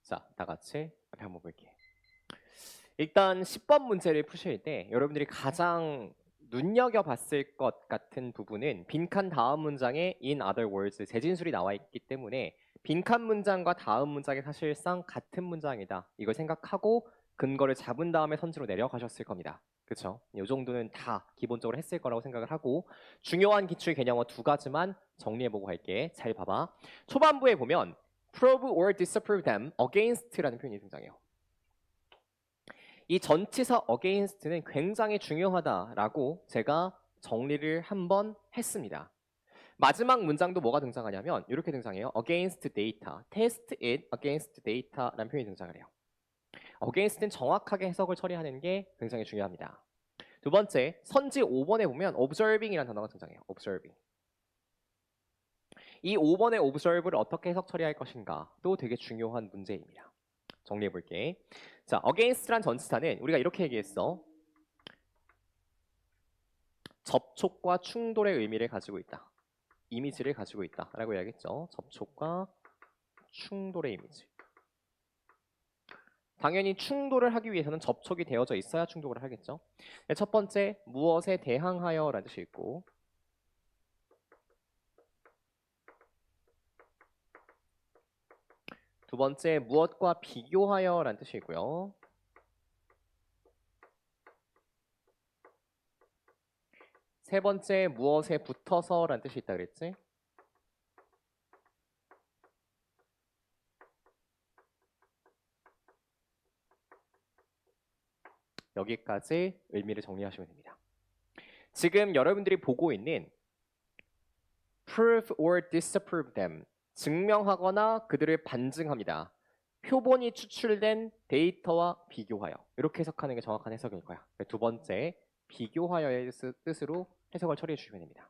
자, 다 같이 앞에 한번 볼게요. 일단 10번 문제를 푸실 때 여러분들이 가장 눈여겨봤을 것 같은 부분은 빈칸 다음 문장에 in other words 재진술이 나와 있기 때문에 빈칸 문장과 다음 문장이 사실상 같은 문장이다. 이걸 생각하고 근거를 잡은 다음에 선지로 내려가셨을 겁니다. 그렇죠? 이 정도는 다 기본적으로 했을 거라고 생각을 하고 중요한 기출 개념어 두 가지만 정리해보고 갈게. 잘 봐봐. 초반부에 보면 prove or disapprove them against라는 표현이 등장해요. 이 전치사 against는 굉장히 중요하다라고 제가 정리를 한번 했습니다. 마지막 문장도 뭐가 등장하냐면 이렇게 등장해요. against data, test it against data라는 표현이 등장을 해요. against는 정확하게 해석을 처리하는 게 굉장히 중요합니다. 두 번째, 선지 5번에 보면 observing이라는 단어가 등장해요. observing. 이 5번의 observe를 어떻게 해석 처리할 것인가도 되게 중요한 문제입니다. 정리해 볼게. 자, against란 전치사는 우리가 이렇게 얘기했어. 접촉과 충돌의 의미를 가지고 있다. 이미지를 가지고 있다라고 이야기했죠. 접촉과 충돌의 이미지. 당연히 충돌을 하기 위해서는 접촉이 되어져 있어야 충돌을 하겠죠. 첫 번째, 무엇에 대항하여라는 뜻이 있고, 두 번째, 무엇과 비교하여라는 뜻이 있고요. 세 번째, 무엇에 붙어서라는 뜻이 있다 그랬지? 여기까지 의미를 정리하시면 됩니다. 지금 여러분들이 보고 있는 prove or disapprove them, 증명하거나 그들을 반증합니다. 표본이 추출된 데이터와 비교하여. 이렇게 해석하는 게 정확한 해석일 거야. 두 번째, 비교하여의 뜻으로 해석을 처리해 주시면 됩니다.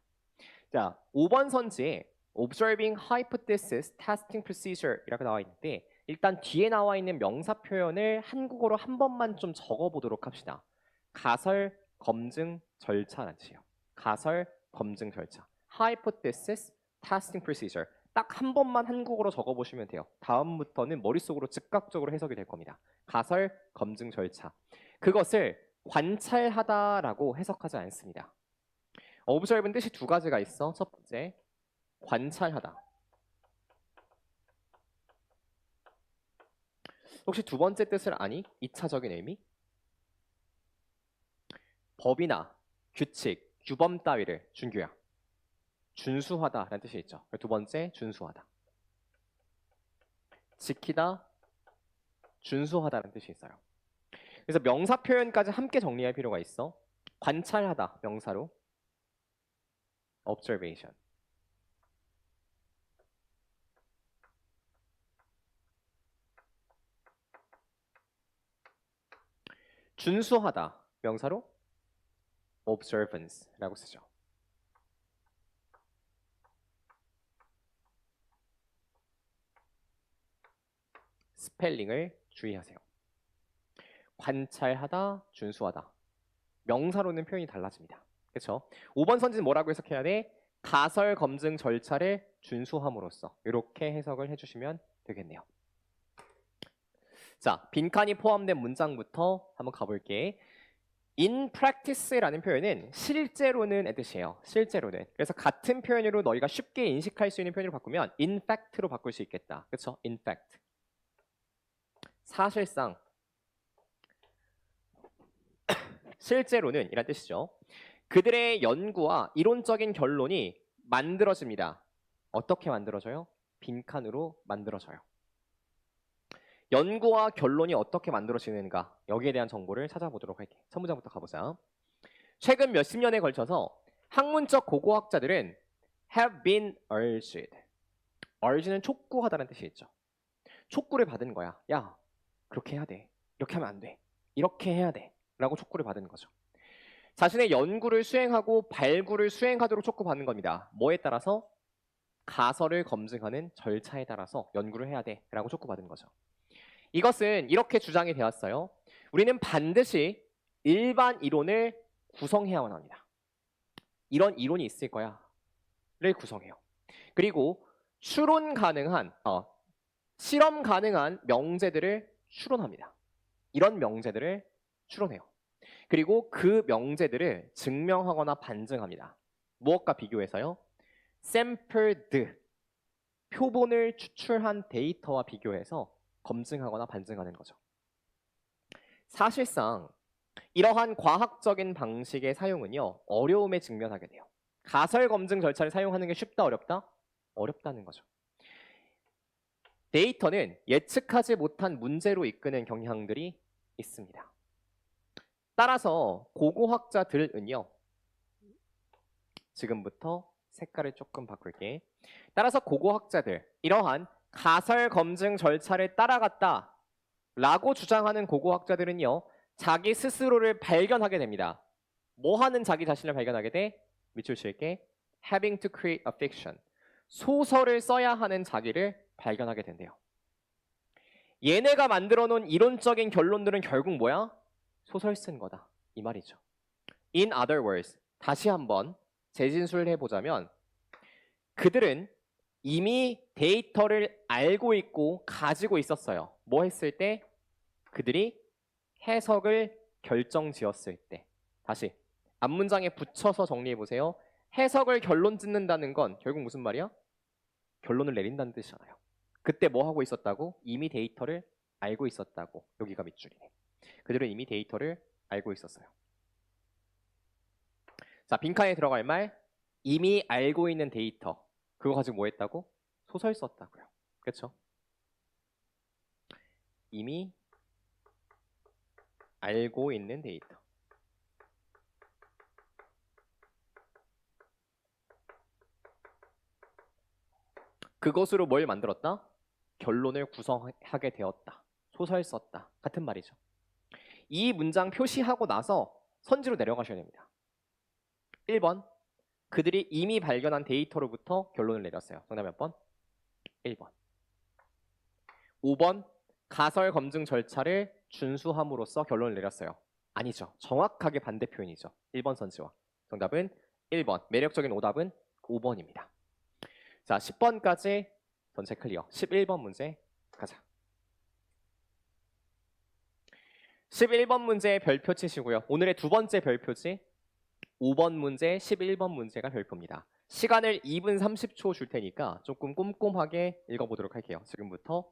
자, 5번 선지에 observing hypothesis testing procedure 이라고 나와 있는데 일단 뒤에 나와 있는 명사 표현을 한국어로 한 번만 좀 적어보도록 합시다. 가설, 검증, 절차라는 뜻이에요. 가설, 검증, 절차. hypothesis testing procedure 딱 한 번만 한국어로 적어보시면 돼요. 다음부터는 머릿속으로 즉각적으로 해석이 될 겁니다. 가설, 검증, 절차. 그것을 관찰하다라고 해석하지 않습니다. observe는 뜻이 두 가지가 있어. 첫 번째, 관찰하다. 혹시 두 번째 뜻을 아니? 2차적인 의미? 법이나 규칙, 규범 따위를 준규야. 준수하다라는 뜻이 있죠. 두 번째, 준수하다. 지키다, 준수하다라는 뜻이 있어요. 그래서 명사 표현까지 함께 정리할 필요가 있어. 관찰하다, 명사로. observation. 준수하다, 명사로 observance라고 쓰죠. 스펠링을 주의하세요. 관찰하다, 준수하다. 명사로는 표현이 달라집니다. 그렇죠? 5번 선지는 뭐라고 해석해야 돼? 가설 검증 절차를 준수함으로써 이렇게 해석을 해주시면 되겠네요. 자, 빈칸이 포함된 문장부터 한번 가볼게. in practice라는 표현은 실제로는 뜻이에요. 실제로는. 그래서 같은 표현으로 너희가 쉽게 인식할 수 있는 표현으로 바꾸면 in fact로 바꿀 수 있겠다. 그렇죠? in fact. 사실상 실제로는 이란 뜻이죠. 그들의 연구와 이론적인 결론이 만들어집니다. 어떻게 만들어져요? 빈칸으로 만들어져요. 연구와 결론이 어떻게 만들어지는가 여기에 대한 정보를 찾아보도록 할게. 첫 문장부터 가보자. 최근 몇십 년에 걸쳐서 학문적 고고학자들은 have been urged. urge는 촉구하다는 뜻이 있죠. 촉구를 받은 거야. 야, 그렇게 해야 돼. 이렇게 하면 안 돼. 이렇게 해야 돼. 라고 촉구를 받은 거죠. 자신의 연구를 수행하고 발굴을 수행하도록 촉구받는 겁니다. 뭐에 따라서? 가설을 검증하는 절차에 따라서 연구를 해야 돼 라고 촉구받은 거죠. 이것은 이렇게 주장이 되었어요. 우리는 반드시 일반 이론을 구성해야만 합니다. 이런 이론이 있을 거야 를 구성해요. 그리고 추론 가능한 실험 가능한 명제들을 추론합니다. 이런 명제들을 추론해요. 그리고 그 명제들을 증명하거나 반증합니다. 무엇과 비교해서요? sampled, 표본을 추출한 데이터와 비교해서 검증하거나 반증하는 거죠. 사실상 이러한 과학적인 방식의 사용은요, 어려움에 직면하게 돼요. 가설 검증 절차를 사용하는 게 쉽다, 어렵다? 어렵다는 거죠. 데이터는 예측하지 못한 문제로 이끄는 경향들이 있습니다. 따라서 고고학자들은요, 지금부터 색깔을 조금 바꿀게. 따라서 고고학자들, 이러한 가설 검증 절차를 따라갔다 라고 주장하는 고고학자들은요, 자기 스스로를 발견하게 됩니다. 뭐 하는 자기 자신을 발견하게 돼? 밑줄 칠게. having to create a fiction. 소설을 써야 하는 자기를 발견하게 된대요. 얘네가 만들어 놓은 이론적인 결론들은 결국 뭐야? 소설 쓴 거다. 이 말이죠. In other words, 다시 한번 재진술을 해보자면 그들은 이미 데이터를 알고 있고 가지고 있었어요. 뭐 했을 때? 그들이 해석을 결정지었을 때. 다시 앞문장에 붙여서 정리해보세요. 해석을 결론 짓는다는 건 결국 무슨 말이야? 결론을 내린다는 뜻이잖아요. 그때 뭐 하고 있었다고? 이미 데이터를 알고 있었다고. 여기가 밑줄이네. 그들은 이미 데이터를 알고 있었어요. 자, 빈칸에 들어갈 말 이미 알고 있는 데이터. 그거 가지고 뭐 했다고? 소설 썼다고요. 그렇죠? 이미 알고 있는 데이터. 그것으로 뭘 만들었다? 결론을 구성하게 되었다. 소설 썼다. 같은 말이죠. 이 문장 표시하고 나서 선지로 내려가셔야 됩니다. 1번. 그들이 이미 발견한 데이터로부터 결론을 내렸어요. 정답 몇 번? 1번. 5번. 가설 검증 절차를 준수함으로써 결론을 내렸어요. 아니죠. 정확하게 반대 표현이죠. 1번 선지와. 정답은 1번. 매력적인 오답은 5번입니다. 자, 10번까지 전체 클리어. 11번 문제 가자. 11번 문제 별표 치시고요. 오늘의 두 번째 별표지 5번 문제, 11번 문제가 별표입니다. 시간을 2분 30초 줄 테니까 조금 꼼꼼하게 읽어보도록 할게요. 지금부터